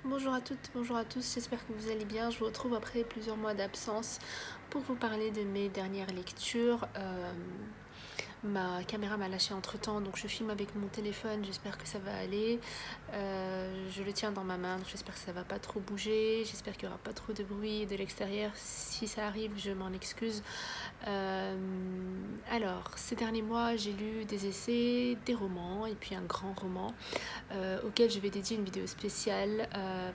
Bonjour à toutes, bonjour à tous, j'espère que vous allez bien. Je vous retrouve après plusieurs mois d'absence pour vous parler de mes dernières lectures. Ma caméra m'a lâché entre temps, donc je filme avec mon téléphone, j'espère que ça va aller. Je le tiens dans ma main, donc j'espère que ça va pas trop bouger, j'espère qu'il n'y aura pas trop de bruit de l'extérieur. Si ça arrive, je m'en excuse. Alors, ces derniers mois, j'ai lu des essais, des romans et puis un grand roman auquel je vais dédier une vidéo spéciale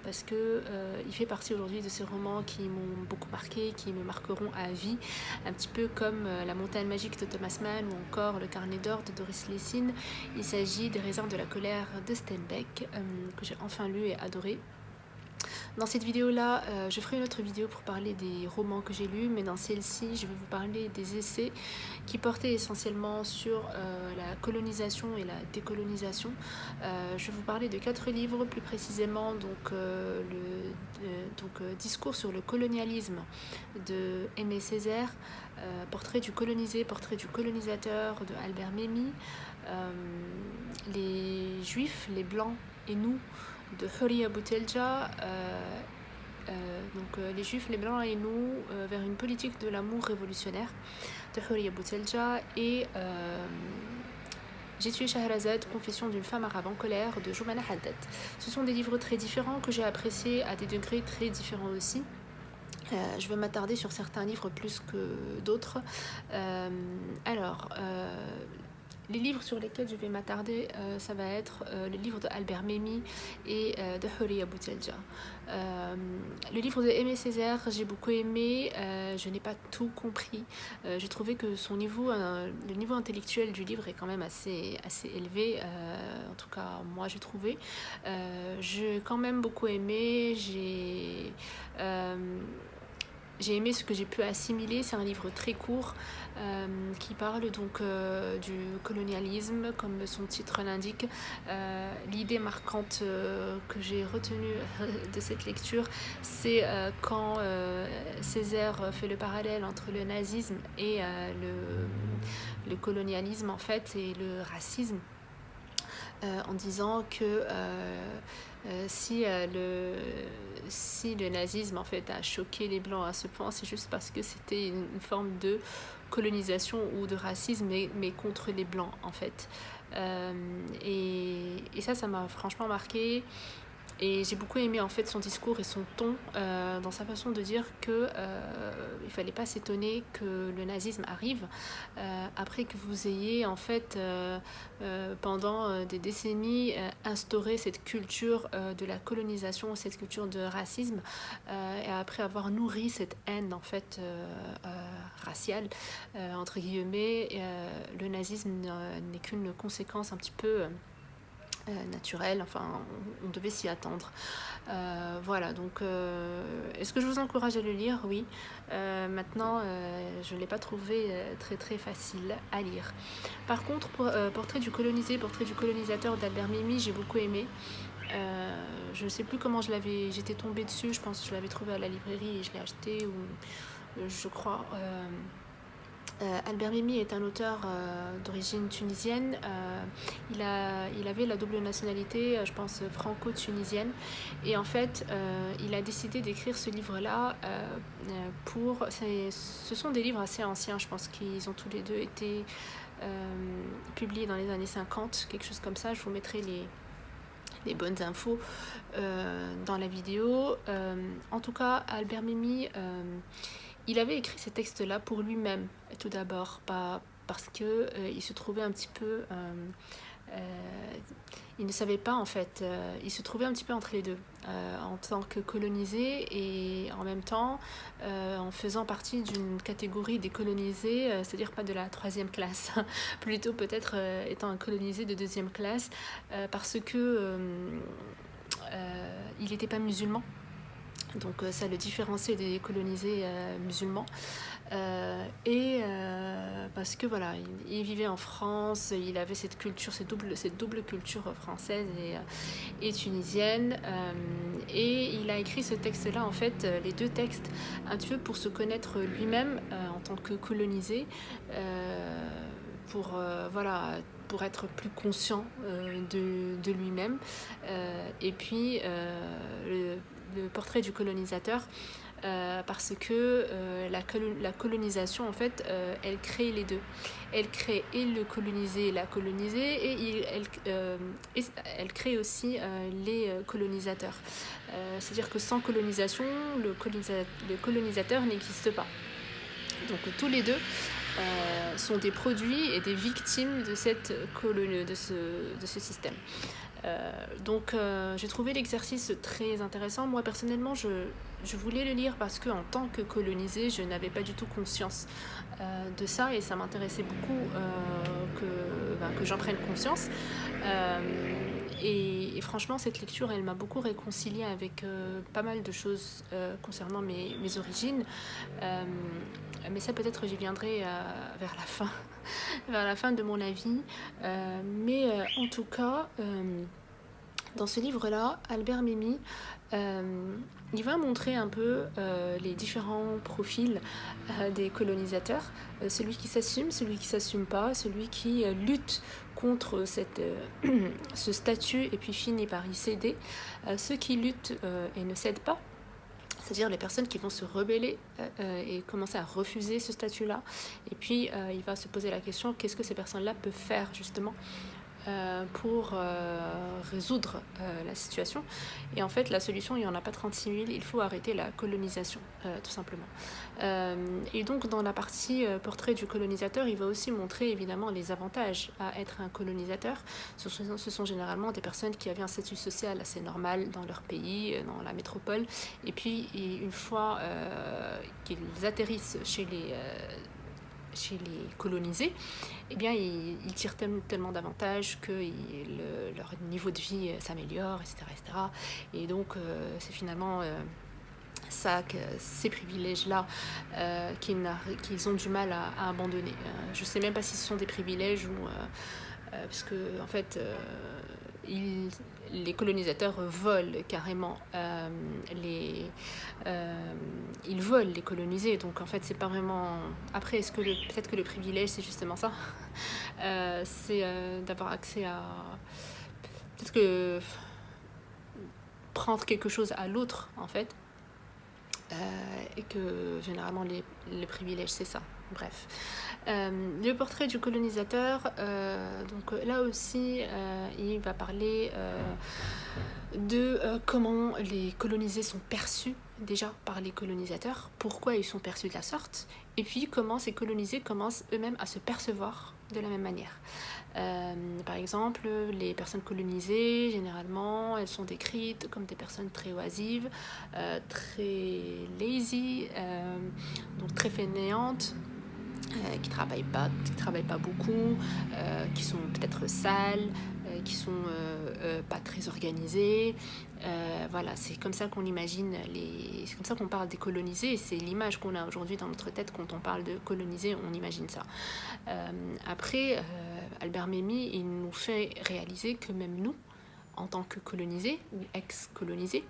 parce que il fait partie aujourd'hui de ces romans qui m'ont beaucoup marqué, qui me marqueront à vie, un petit peu comme La montagne magique de Thomas Mann ou encore Le carnet d'or de Doris Lessing. Il s'agit des raisins de la colère de Steinbeck que j'ai enfin lu et adoré. Dans cette vidéo-là, je ferai une autre vidéo pour parler des romans que j'ai lus, mais dans celle-ci, je vais vous parler des essais qui portaient essentiellement sur la colonisation et la décolonisation. Je vais vous parler de 4 livres, plus précisément Discours sur le colonialisme de Aimé Césaire, Portrait du colonisé, Portrait du colonisateur de Albert Memmi, Les Juifs, les Blancs et nous de Horia Boutelja, Les Juifs, les Blancs et nous vers une politique de l'amour révolutionnaire de Horia Boutelja et J'ai tué Shahrazad, confession d'une femme arabe en colère de Joumana Haddad. Ce sont des livres très différents que j'ai appréciés à des degrés très différents aussi. Je vais m'attarder sur certains livres plus que d'autres. Les livres sur lesquels je vais m'attarder, ça va être le livre de Albert Memmi et de Horia Boutelja. Le livre de Aimé Césaire, j'ai beaucoup aimé, je n'ai pas tout compris. J'ai trouvé que le niveau intellectuel du livre est quand même assez élevé, en tout cas moi j'ai trouvé. J'ai quand même beaucoup aimé, j'ai aimé ce que j'ai pu assimiler. C'est un livre très court qui parle donc du colonialisme, comme son titre l'indique. L'idée marquante que j'ai retenue de cette lecture, c'est quand Césaire fait le parallèle entre le nazisme et le colonialisme en fait, et le racisme. En disant que si le nazisme en fait a choqué les blancs à ce point, c'est juste parce que c'était une forme de colonisation ou de racisme, mais contre les blancs en fait. Et ça m'a franchement marqué. Et j'ai beaucoup aimé en fait son discours et son ton dans sa façon de dire que il fallait pas s'étonner que le nazisme arrive après que vous ayez en fait pendant des décennies instauré cette culture de la colonisation, cette culture de racisme et après avoir nourri cette haine en fait raciale entre guillemets. Le nazisme n'est qu'une conséquence un petit peu naturel, enfin on devait s'y attendre. Voilà, donc est-ce que je vous encourage à le lire? Oui. Maintenant, je ne l'ai pas trouvé très très facile à lire. Par contre, Portrait du colonisé, Portrait du colonisateur d'Albert Memmi, j'ai beaucoup aimé. Je ne sais plus comment j'étais tombée dessus, je pense que je l'avais trouvé à la librairie et je l'ai acheté, ou je crois. Albert Memmi est un auteur d'origine tunisienne. Il avait la double nationalité, je pense franco-tunisienne. Et en fait, il a décidé d'écrire ce livre-là ce sont des livres assez anciens, je pense qu'ils ont tous les deux été publiés dans les années 50, quelque chose comme ça. Je vous mettrai les bonnes infos dans la vidéo. En tout cas, Albert Memmi, il avait écrit ces textes-là pour lui-même, tout d'abord, pas parce que il se trouvait un petit peu... il ne savait pas, en fait. Il se trouvait un petit peu entre les deux, en tant que colonisé et en même temps en faisant partie d'une catégorie des colonisés, c'est-à-dire pas de la 3e classe, plutôt peut-être étant un colonisé de 2e classe, parce que il n'était pas musulman. Donc ça le différenciait des colonisés musulmans. Parce que voilà, il vivait en France, il avait cette culture, cette double culture française et tunisienne. Et il a écrit ce texte-là, en fait, les 2 textes, un petit peu pour se connaître lui-même en tant que colonisé, pour voilà, pour être plus conscient de lui-même. Et puis le portrait du colonisateur, parce que la colonisation, en fait, elle crée les deux. Elle crée et le colonisé et la colonisée, et elle crée aussi les colonisateurs. C'est-à-dire que sans colonisation, le colonisateur n'existe pas. Donc tous les deux sont des produits et des victimes de ce système. Donc j'ai trouvé l'exercice très intéressant. Moi personnellement, je voulais le lire parce qu'en tant que colonisée, je n'avais pas du tout conscience de ça, et ça m'intéressait beaucoup que j'en prenne conscience. Et franchement, cette lecture, elle m'a beaucoup réconciliée avec pas mal de choses concernant mes origines. Mais ça, peut-être, j'y viendrai vers la fin, vers la fin de mon avis. Mais en tout cas, dans ce livre-là, Albert Memmi, il va montrer un peu les différents profils des colonisateurs. Celui qui s'assume, celui qui ne s'assume pas, celui qui lutte contre ce statut et puis finit par y céder. Ceux qui luttent et ne cèdent pas, c'est-à-dire les personnes qui vont se rebeller et commencer à refuser ce statut-là. Et puis, il va se poser la question, qu'est-ce que ces personnes-là peuvent faire justement pour résoudre la situation. Et en fait, la solution, il n'y en a pas 36 000, il faut arrêter la colonisation, tout simplement. Et donc, dans la partie portrait du colonisateur, il va aussi montrer évidemment les avantages à être un colonisateur. Ce sont généralement des personnes qui avaient un statut social assez normal dans leur pays, dans la métropole, et puis une fois qu'ils atterrissent chez les colonisés, eh bien, ils tirent tellement d'avantages que leur niveau de vie s'améliore, etc., etc. Et donc, c'est finalement ces privilèges-là qu'ils ont du mal à abandonner. Je ne sais même pas si ce sont des privilèges ou... parce que, en fait... les colonisateurs volent carrément ils volent les colonisés, donc en fait c'est pas vraiment... Après, peut-être que le privilège c'est justement ça, c'est d'avoir accès à peut-être que prendre quelque chose à l'autre en fait, et que généralement les privilèges c'est ça. Bref, le portrait du colonisateur, donc là aussi il va parler de comment les colonisés sont perçus déjà par les colonisateurs, pourquoi ils sont perçus de la sorte, et puis comment ces colonisés commencent eux-mêmes à se percevoir de la même manière. Par exemple, les personnes colonisées, généralement, elles sont décrites comme des personnes très oisives, très lazy, donc très fainéantes, qui travaillent pas beaucoup, qui sont peut-être sales, qui sont pas très organisées. Voilà, c'est comme ça qu'on imagine c'est comme ça qu'on parle des colonisés, et c'est l'image qu'on a aujourd'hui dans notre tête quand on parle de colonisés, on imagine ça. Après, Albert Memmi, il nous fait réaliser que même nous, en tant que colonisés ou ex-colonisés,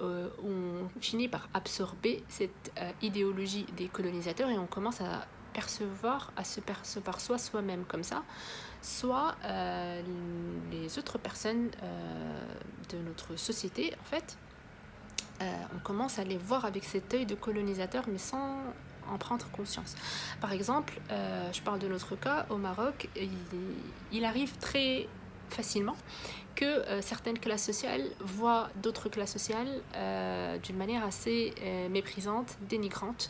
on finit par absorber cette idéologie des colonisateurs, et on commence à se percevoir soit soi-même comme ça, soit les autres personnes de notre société, en fait, on commence à les voir avec cet œil de colonisateur, mais sans en prendre conscience. Par exemple, je parle de notre cas, au Maroc, il arrive très facilement que certaines classes sociales voient d'autres classes sociales d'une manière assez méprisante, dénigrante.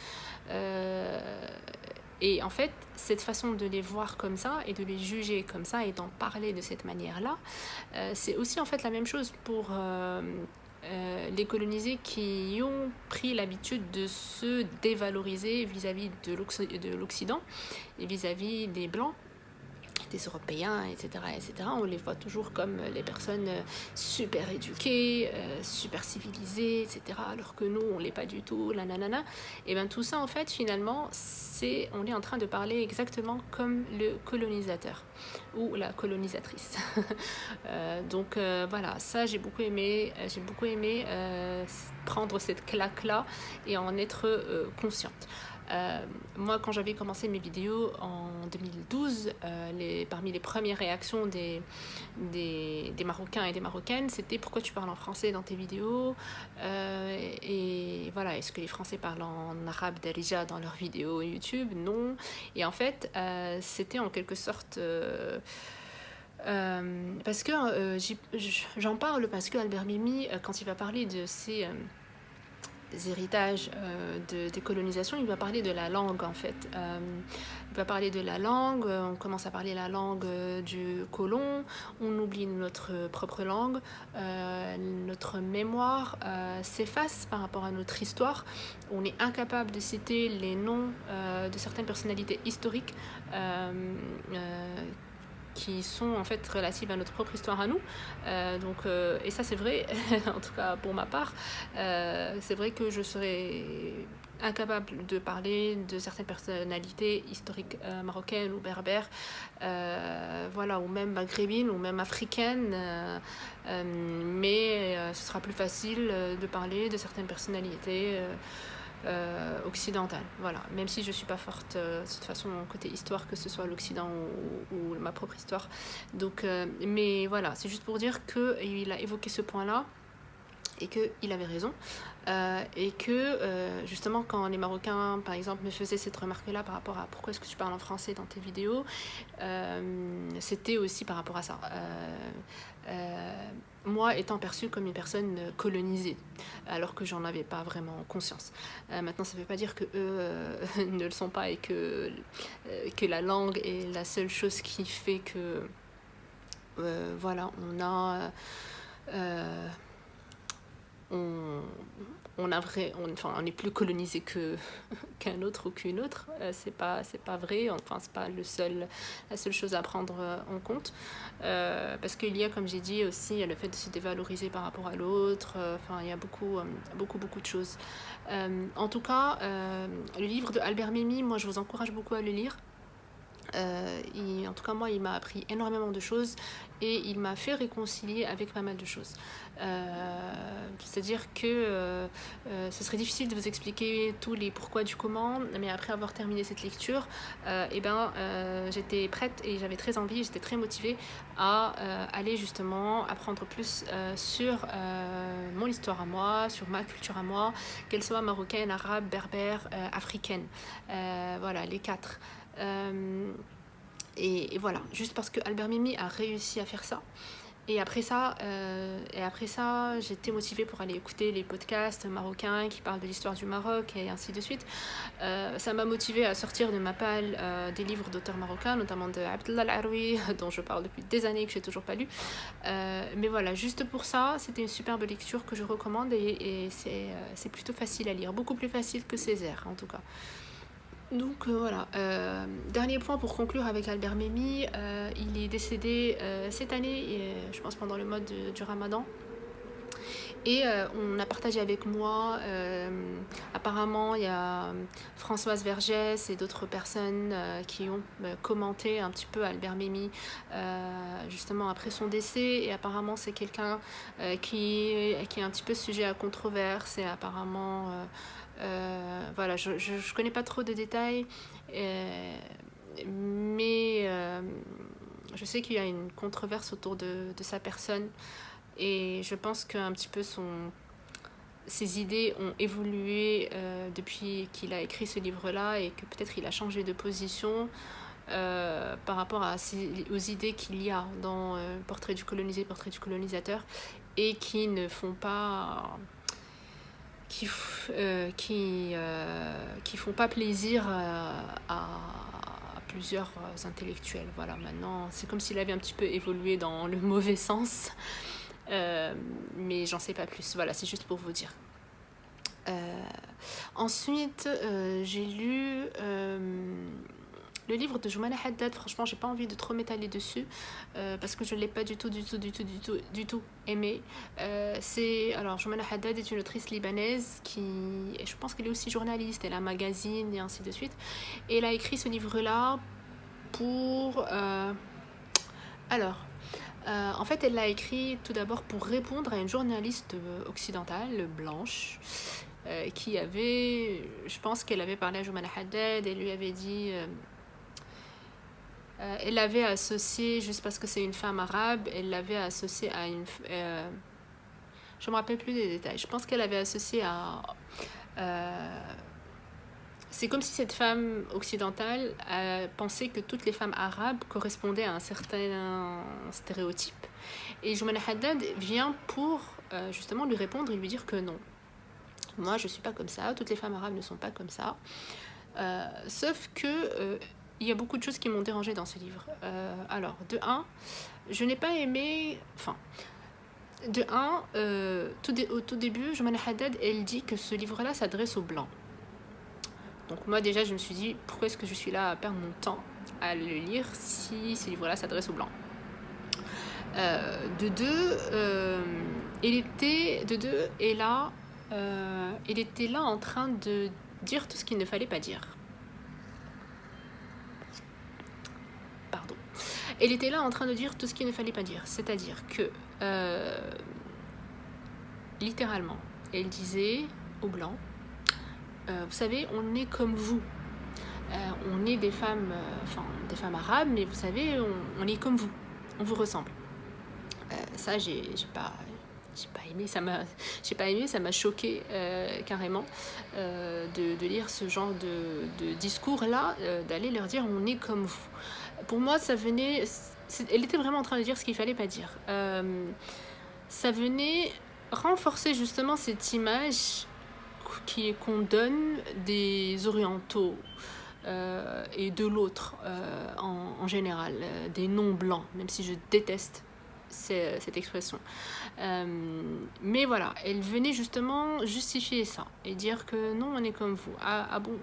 Et en fait, cette façon de les voir comme ça et de les juger comme ça et d'en parler de cette manière-là, c'est aussi en fait la même chose pour les colonisés qui ont pris l'habitude de se dévaloriser vis-à-vis de l'Occident et vis-à-vis des Blancs, des Européens, etc., etc. On les voit toujours comme les personnes super éduquées, super civilisées, etc., alors que nous, on ne l'est pas du tout, la nanana. Et bien tout ça, en fait, finalement, on est en train de parler exactement comme le colonisateur ou la colonisatrice. Donc voilà, ça, j'ai beaucoup aimé prendre cette claque-là et en être consciente. Moi, quand j'avais commencé mes vidéos en 2012, parmi les premières réactions des Marocains et des Marocaines, c'était pourquoi tu parles en français dans tes vidéos, et voilà, est-ce que les Français parlent en arabe darija dans leurs vidéos YouTube? Non. Et en fait, c'était en quelque sorte... parce que j'en parle parce que Albert Memmi, quand il va parler de ses héritages de décolonisation, il va parler de la langue en fait. Il va parler de la langue, on commence à parler la langue du colon, on oublie notre propre langue, notre mémoire s'efface par rapport à notre histoire, on est incapable de citer les noms de certaines personnalités historiques qui sont en fait relatives à notre propre histoire à nous. Et ça c'est vrai, en tout cas pour ma part, c'est vrai que je serais incapable de parler de certaines personnalités historiques marocaines ou berbères, voilà, ou même maghrébines ou même africaines, mais ce sera plus facile de parler de certaines personnalités occidentale, voilà, même si je suis pas forte de toute façon côté histoire, que ce soit l'Occident ou ma propre histoire, donc mais voilà, c'est juste pour dire que il a évoqué ce point là et qu'il avait raison, et que justement quand les Marocains par exemple me faisaient cette remarque là par rapport à pourquoi est-ce que tu parles en français dans tes vidéos, c'était aussi par rapport à ça, moi étant perçue comme une personne colonisée alors que j'en avais pas vraiment conscience. Maintenant ça veut pas dire que eux ne le sont pas et que la langue est la seule chose qui fait que voilà, on est plus colonisé qu'un autre ou qu'une autre, c'est pas vrai, enfin c'est pas la seule chose à prendre en compte, parce qu'il y a, comme j'ai dit aussi, le fait de se dévaloriser par rapport à l'autre, enfin il y a beaucoup de choses. En tout cas, le livre de Albert Memmi, moi je vous encourage beaucoup à le lire. En tout cas moi il m'a appris énormément de choses et il m'a fait réconcilier avec pas mal de choses, c'est à dire que ce serait difficile de vous expliquer tous les pourquoi du comment, mais après avoir terminé cette lecture, j'étais prête et j'avais très envie, j'étais très motivée à aller justement apprendre plus sur mon histoire à moi, sur ma culture à moi, qu'elle soit marocaine, arabe, berbère, africaine, voilà les quatre. Et voilà, juste parce que Albert Memmi a réussi à faire ça. Et après ça, j'étais motivée pour aller écouter les podcasts marocains qui parlent de l'histoire du Maroc et ainsi de suite. Ça m'a motivée à sortir de ma palle des livres d'auteurs marocains, notamment de Abdellah Al-Aroui, dont je parle depuis des années que j'ai toujours pas lu. Mais voilà, juste pour ça, c'était une superbe lecture que je recommande et c'est plutôt facile à lire, beaucoup plus facile que Césaire en tout cas. Donc voilà, dernier point pour conclure avec Albert Memmi, il est décédé cette année, je pense pendant le mois du Ramadan. Et on a partagé avec moi, apparemment il y a Françoise Vergès et d'autres personnes qui ont commenté un petit peu Albert Memmi justement après son décès, et apparemment c'est quelqu'un qui est un petit peu sujet à controverse, et apparemment voilà, je connais pas trop de détails, mais je sais qu'il y a une controverse autour de sa personne, et je pense qu'un petit peu ses idées ont évolué depuis qu'il a écrit ce livre-là, et que peut-être il a changé de position par rapport aux idées qu'il y a dans Portrait du colonisé, Portrait du colonisateur, et qui ne font pas... qui font pas plaisir à plusieurs intellectuels. Voilà, maintenant, c'est comme s'il avait un petit peu évolué dans le mauvais sens. Mais j'en sais pas plus. Voilà, c'est juste pour vous dire. Ensuite, j'ai lu le livre de Joumana Haddad. Franchement, j'ai pas envie de trop m'étaler dessus parce que je ne l'ai pas du tout aimé. Alors, Joumana Haddad est une autrice libanaise et je pense qu'elle est aussi journaliste, elle a un magazine et ainsi de suite. Et elle a écrit ce livre-là pour... en fait, elle l'a écrit tout d'abord pour répondre à une journaliste occidentale, blanche, qui avait, je pense qu'elle avait parlé à Jumana Haddad et lui avait dit, elle l'avait associée, juste parce que c'est une femme arabe, elle l'avait associée à une, je me rappelle plus des détails, je pense qu'elle avait associé à, c'est comme si cette femme occidentale pensait que toutes les femmes arabes correspondaient à un certain stéréotype. Et Jumana Haddad vient pour justement lui répondre et lui dire que non. Moi, je ne suis pas comme ça, toutes les femmes arabes ne sont pas comme ça. Sauf que il y a beaucoup de choses qui m'ont dérangée dans ce livre. Alors, de un, je n'ai pas aimé... Enfin, de un, au tout début, Jumana Haddad, elle dit que ce livre-là s'adresse aux Blancs. Donc moi déjà je me suis dit pourquoi est-ce que je suis là à perdre mon temps à le lire si ce livre-là s'adresse aux Blancs. De deux, il était là en train de dire tout ce qu'il ne fallait pas dire. Pardon. Il était là en train de dire tout ce qu'il ne fallait pas dire. C'est-à-dire que littéralement, elle disait aux Blancs, vous savez, on est comme vous. On est des femmes arabes, mais vous savez, on est comme vous. On vous ressemble. Ça, j'ai pas aimé. Ça m'a choqué carrément de lire ce genre de discours-là, d'aller leur dire on est comme vous. Pour moi, elle était vraiment en train de dire ce qu'il fallait pas dire. Ça venait renforcer justement cette image qu'on donne des orientaux et de l'autre en général, des non-blancs, même si je déteste cette expression. Mais voilà, elle venait justement justifier ça et dire que non, on est comme vous. Ah bon.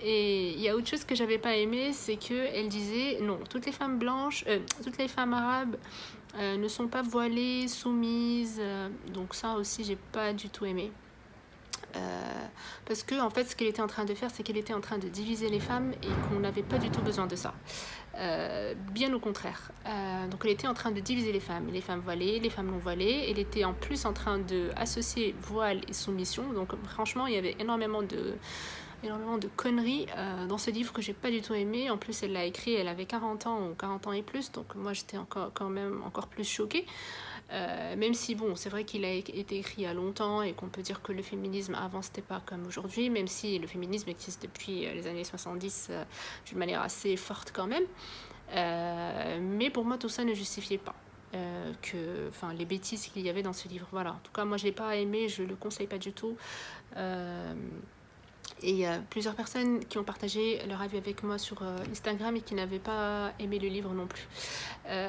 Et il y a autre chose que j'avais pas aimé, c'est qu'elle disait non, toutes les femmes blanches, toutes les femmes arabes ne sont pas voilées, soumises, donc ça aussi j'ai pas du tout aimé. Parce que en fait ce qu'elle était en train de faire, c'est qu'elle était en train de diviser les femmes et qu'on n'avait pas du tout besoin de ça. Bien au contraire. Donc elle était en train de diviser les femmes voilées, les femmes non voilées. Elle était en plus en train d'associer voile et soumission. Donc franchement il y avait énormément de conneries dans ce livre que j'ai pas du tout aimé. En plus elle l'a écrit, elle avait 40 ans ou 40 ans et plus, donc moi j'étais quand même encore plus choquée. Même si bon, c'est vrai qu'il a été écrit il y a longtemps et qu'on peut dire que le féminisme avant c'était pas comme aujourd'hui, même si le féminisme existe depuis les années 70 d'une manière assez forte quand même. Mais pour moi tout ça ne justifiait pas les bêtises qu'il y avait dans ce livre. Voilà, en tout cas moi je l'ai pas aimé, je le conseille pas du tout. Et il y a plusieurs personnes qui ont partagé leur avis avec moi sur Instagram et qui n'avaient pas aimé le livre non plus.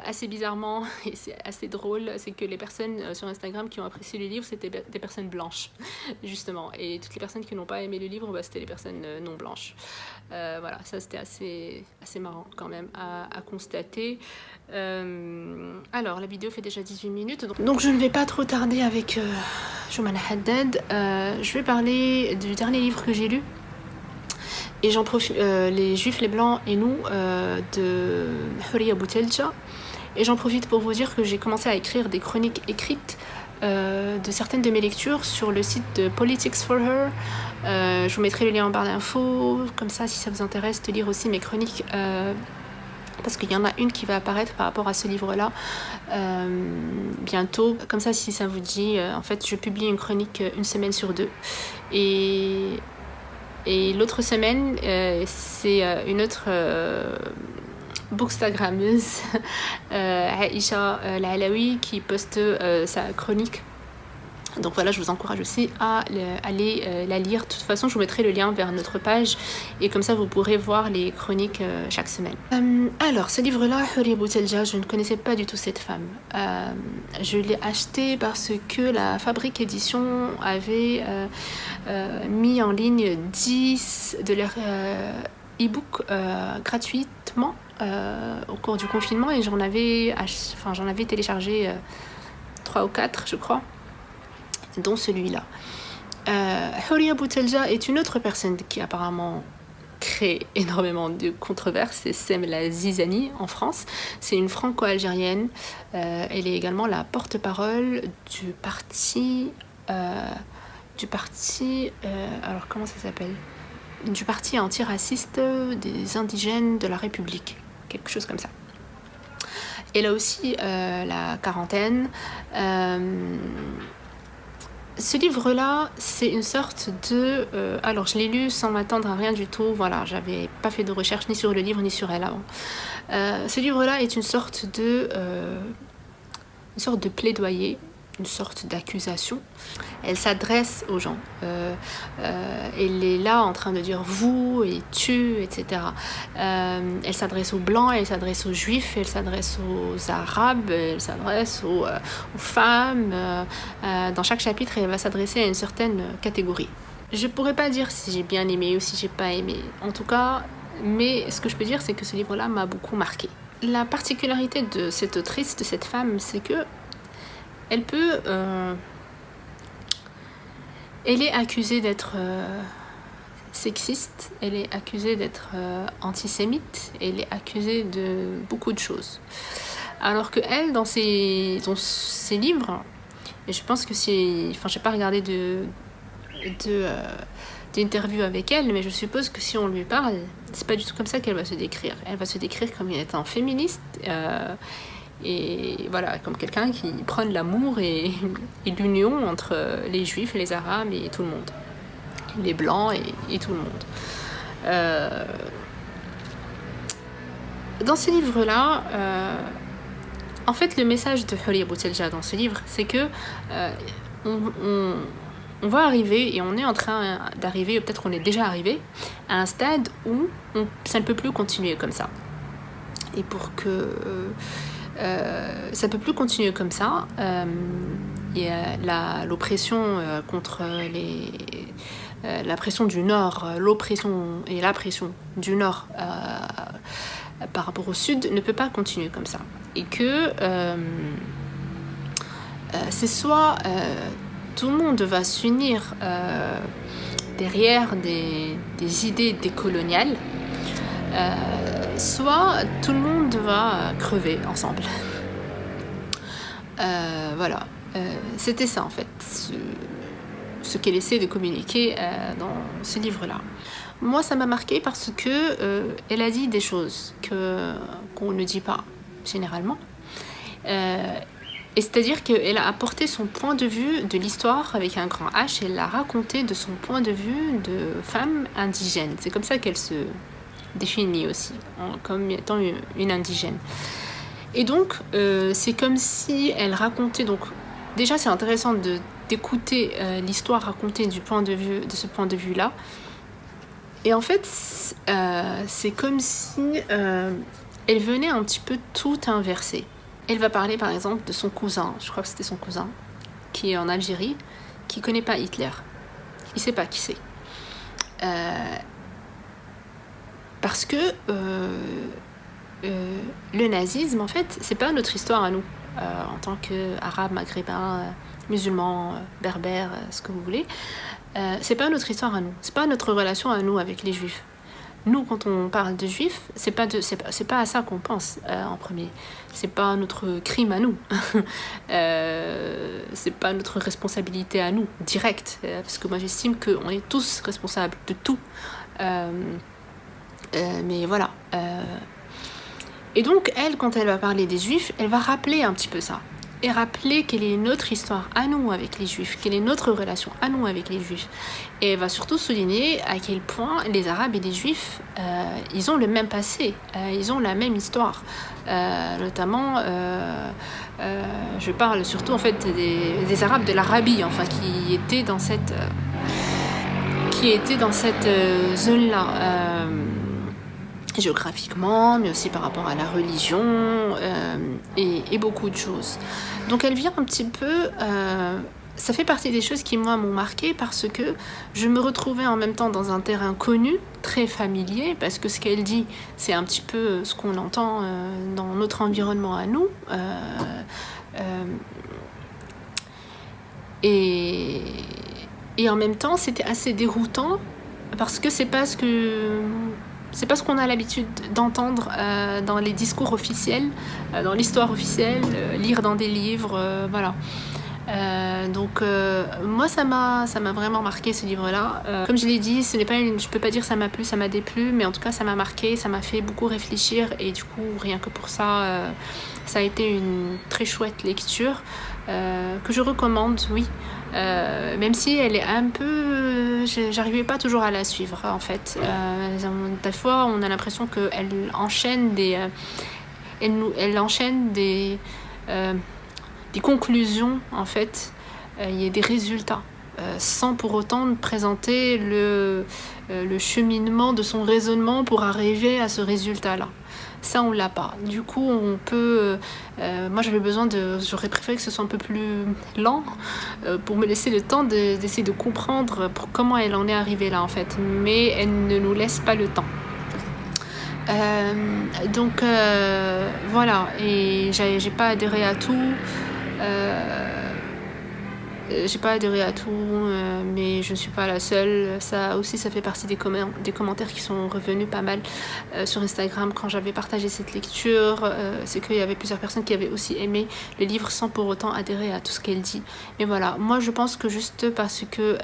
Assez bizarrement, et c'est assez drôle, c'est que les personnes sur Instagram qui ont apprécié le livre, c'était des personnes blanches, justement. Et toutes les personnes qui n'ont pas aimé le livre, c'était les personnes non blanches. Voilà, ça c'était assez marrant quand même à constater. Alors, la vidéo fait déjà 18 minutes, donc je ne vais pas trop tarder avec Jumana Haddad. Je vais parler du dernier livre que j'ai lu, et j'en profite, Les Juifs, les Blancs et nous, de Houria Boutelja. Et j'en profite pour vous dire que j'ai commencé à écrire des chroniques écrites de certaines de mes lectures sur le site de Politics for Her. Je vous mettrai le lien en barre d'infos, comme ça si ça vous intéresse de lire aussi mes chroniques, parce qu'il y en a une qui va apparaître par rapport à ce livre-là bientôt. Comme ça, si ça vous dit, en fait, je publie une chronique une semaine sur deux. Et l'autre semaine, c'est une autre bookstagrammeuse, Aïcha Lalaoui, qui poste sa chronique. Donc voilà, je vous encourage aussi à aller la lire. De toute façon, je vous mettrai le lien vers notre page et comme ça, vous pourrez voir les chroniques chaque semaine. Alors, ce livre-là, Houria Boutelja, je ne connaissais pas du tout cette femme. Je l'ai acheté parce que la Fabrique Édition avait mis en ligne 10 de leurs e-books gratuitement au cours du confinement et j'en avais téléchargé 3 ou 4, je crois, dont celui-là. Houria Boutelja est une autre personne qui apparemment crée énormément de controverses, c'est Semla Zizani en France. C'est une franco-algérienne. Elle est également la porte-parole du parti du parti, alors comment ça s'appelle, du parti antiraciste des indigènes de la République, quelque chose comme ça. Elle a aussi la quarantaine. Ce livre-là, c'est une sorte de... alors, je l'ai lu sans m'attendre à rien du tout. Voilà, j'avais pas fait de recherche ni sur le livre ni sur elle avant. Ce livre-là est une sorte de plaidoyer, une sorte d'accusation. Elle s'adresse aux gens. Elle est là en train de dire vous et tu, etc. Elle s'adresse aux blancs, elle s'adresse aux juifs, elle s'adresse aux arabes, elle s'adresse aux femmes. Dans chaque chapitre, elle va s'adresser à une certaine catégorie. Je pourrais pas dire si j'ai bien aimé ou si j'ai pas aimé. En tout cas, mais ce que je peux dire, c'est que ce livre-là m'a beaucoup marqué. La particularité de cette autrice, de cette femme, c'est que elle peut... elle est accusée d'être sexiste, elle est accusée d'être antisémite, elle est accusée de beaucoup de choses. Alors que elle, dans ses livres, et je pense que c'est... Enfin, je n'ai pas regardé d'interview avec elle, mais je suppose que si on lui parle, c'est pas du tout comme ça qu'elle va se décrire. Elle va se décrire comme étant féministe, et voilà, comme quelqu'un qui prône l'amour et l'union entre les juifs, les arabes et tout le monde, les blancs et tout le monde. Dans ce livre-là, en fait, le message de Houria Boutelja dans ce livre, c'est que on va arriver, et on est en train d'arriver, ou peut-être on est déjà arrivé, à un stade où ça ne peut plus continuer comme ça. Et pour que ça ne peut plus continuer comme ça, il y a l'oppression contre la pression du Nord, l'oppression et la pression du Nord par rapport au Sud ne peut pas continuer comme ça. Et que c'est soit tout le monde va s'unir derrière des idées décoloniales, soit tout le monde va crever ensemble. Voilà, c'était ça en fait, ce qu'elle essaie de communiquer dans ce livre-là. Moi, ça m'a marqué parce que elle a dit des choses qu'on ne dit pas généralement. Et c'est-à-dire qu'elle a apporté son point de vue de l'histoire avec un grand H, et elle l'a raconté de son point de vue de femme indigène. C'est comme ça qu'elle se définit aussi, comme étant une indigène. Et donc, c'est comme si elle racontait... Donc, déjà, c'est intéressant d'écouter l'histoire racontée de ce point de vue-là. Et en fait, c'est comme si elle venait un petit peu tout inverser. Elle va parler par exemple de son cousin, je crois que c'était son cousin, qui est en Algérie, qui ne connaît pas Hitler. Il ne sait pas qui c'est. Parce que le nazisme, en fait, c'est pas notre histoire à nous, en tant qu'Arabes, Maghrébins, musulmans, berbères, ce que vous voulez. C'est pas notre histoire à nous, c'est pas notre relation à nous avec les juifs. Nous, quand on parle de juifs, c'est pas à ça qu'on pense en premier. C'est pas notre crime à nous. C'est pas notre responsabilité à nous, directe. Parce que moi, j'estime qu'on est tous responsables de tout. Mais voilà. Et donc, elle, quand elle va parler des juifs, elle va rappeler un petit peu ça. Et rappeler quelle est notre histoire à nous avec les juifs, quelle est notre relation à nous avec les juifs. Et elle va surtout souligner à quel point les arabes et les juifs, ils ont le même passé, ils ont la même histoire. Notamment, je parle surtout en fait des arabes de l'Arabie, enfin, qui étaient dans cette zone-là. Géographiquement, mais aussi par rapport à la religion et beaucoup de choses. Donc elle vient un petit peu... ça fait partie des choses qui, moi, m'ont marquée parce que je me retrouvais en même temps dans un terrain connu, très familier, parce que ce qu'elle dit, c'est un petit peu ce qu'on entend dans notre environnement à nous. Et en même temps, c'était assez déroutant parce que c'est pas ce qu'on a l'habitude d'entendre dans les discours officiels, dans l'histoire officielle, lire dans des livres, voilà. Donc moi ça m'a vraiment marqué ce livre-là. Comme je l'ai dit, je peux pas dire ça m'a plu, ça m'a déplu, mais en tout cas ça m'a marqué, ça m'a fait beaucoup réfléchir et du coup rien que pour ça, ça a été une très chouette lecture que je recommande, oui. Même si elle est un peu... j'arrivais pas toujours à la suivre en fait. Des fois on a l'impression qu'elle enchaîne elle enchaîne des conclusions en fait, il y a des résultats sans pour autant présenter le cheminement de son raisonnement pour arriver à ce résultat là. Ça on l'a pas, du coup on peut moi j'aurais préféré que ce soit un peu plus lent pour me laisser le temps d'essayer de comprendre comment elle en est arrivée là en fait, mais elle ne nous laisse pas le temps. Donc voilà, et j'ai pas adhéré à tout, mais je ne suis pas la seule. Ça aussi, ça fait partie des commentaires qui sont revenus pas mal sur Instagram quand j'avais partagé cette lecture. C'est qu'il y avait plusieurs personnes qui avaient aussi aimé le livre sans pour autant adhérer à tout ce qu'elle dit. Mais voilà, moi je pense que juste parce que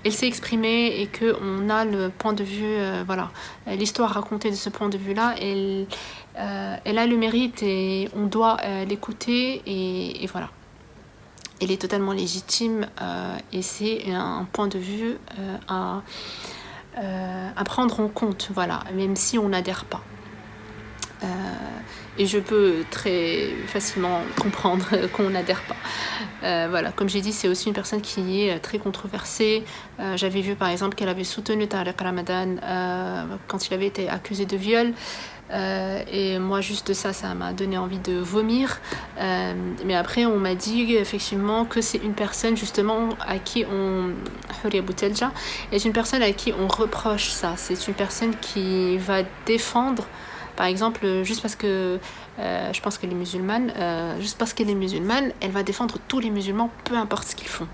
elle s'est exprimée et qu'on a le point de vue, voilà, l'histoire racontée de ce point de vue-là, elle a le mérite et on doit l'écouter et voilà. Elle est totalement légitime et c'est un point de vue à prendre en compte, voilà, même si on n'adhère pas. Et je peux très facilement comprendre qu'on n'adhère pas. Voilà, comme j'ai dit, c'est aussi une personne qui est très controversée. J'avais vu par exemple qu'elle avait soutenu Tariq Ramadan quand il avait été accusé de viol. Et moi juste ça m'a donné envie de vomir, mais après on m'a dit effectivement que c'est une personne justement à qui Houria Boutelja est une personne à qui on reproche ça. C'est une personne qui va défendre, par exemple, juste parce que je pense qu'elle est musulmane, elle va défendre tous les musulmans, peu importe ce qu'ils font.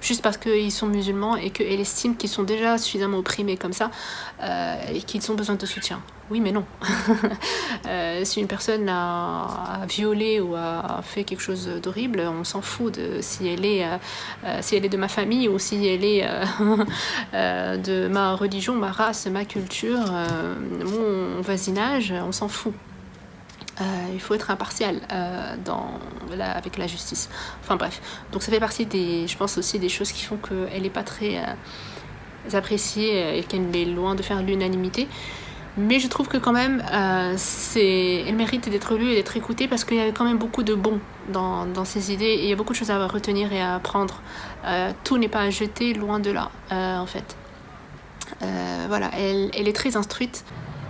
Juste parce qu'ils sont musulmans et qu'elle estime qu'ils sont déjà suffisamment opprimés comme ça et qu'ils ont besoin de soutien. Oui, mais non. Si une personne a violé ou a fait quelque chose d'horrible, on s'en fout si elle est de ma famille ou si elle est de ma religion, ma race, ma culture, mon voisinage, on s'en fout. Il faut être impartial avec la justice. Enfin bref, donc ça fait partie je pense aussi des choses qui font qu'elle n'est pas très appréciée et qu'elle est loin de faire l'unanimité. Mais je trouve que quand même, elle mérite d'être lue et d'être écoutée parce qu'il y a quand même beaucoup de bon dans ses idées et il y a beaucoup de choses à retenir et à apprendre. Tout n'est pas à jeter, loin de là, en fait. Voilà, elle est très instruite.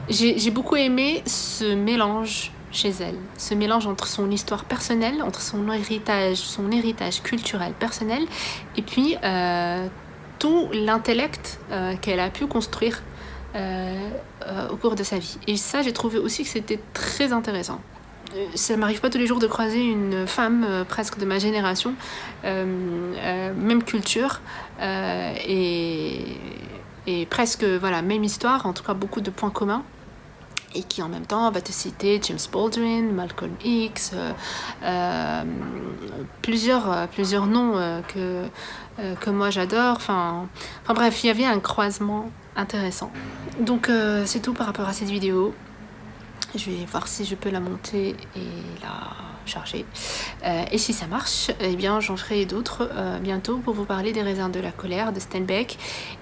J'ai beaucoup aimé ce mélange chez elle, ce mélange entre son histoire personnelle, entre son héritage culturel personnel et puis tout l'intellect qu'elle a pu construire au cours de sa vie. Et ça, j'ai trouvé aussi que c'était très intéressant. Ça m'arrive pas tous les jours de croiser une femme presque de ma génération, même culture et presque voilà, même histoire, en tout cas beaucoup de points communs, et qui en même temps va te citer James Baldwin, Malcolm X, plusieurs noms que moi j'adore. Enfin bref, il y avait un croisement intéressant. Donc c'est tout par rapport à cette vidéo. Je vais voir si je peux la monter et la charger. Et si ça marche, eh bien j'en ferai d'autres bientôt pour vous parler des raisins de la colère de Steinbeck.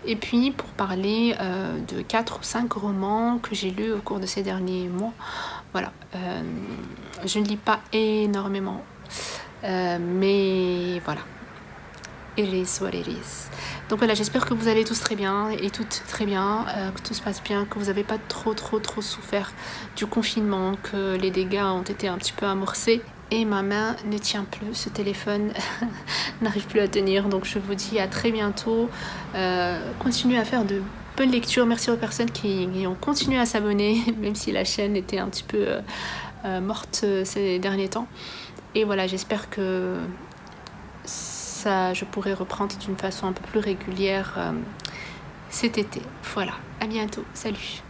Et puis pour parler de 4 ou 5 romans que j'ai lus au cours de ces derniers mois. Voilà. Je ne lis pas énormément. Mais voilà. It is what it is. Donc voilà, j'espère que vous allez tous très bien et toutes très bien, que tout se passe bien, que vous n'avez pas trop souffert du confinement, que les dégâts ont été un petit peu amorcés. Et ma main ne tient plus, ce téléphone n'arrive plus à tenir. Donc je vous dis à très bientôt. Continuez à faire de bonnes lectures. Merci aux personnes qui ont continué à s'abonner, même si la chaîne était un petit peu morte ces derniers temps. Et voilà, j'espère que je pourrais reprendre d'une façon un peu plus régulière cet été. Voilà, à bientôt, salut.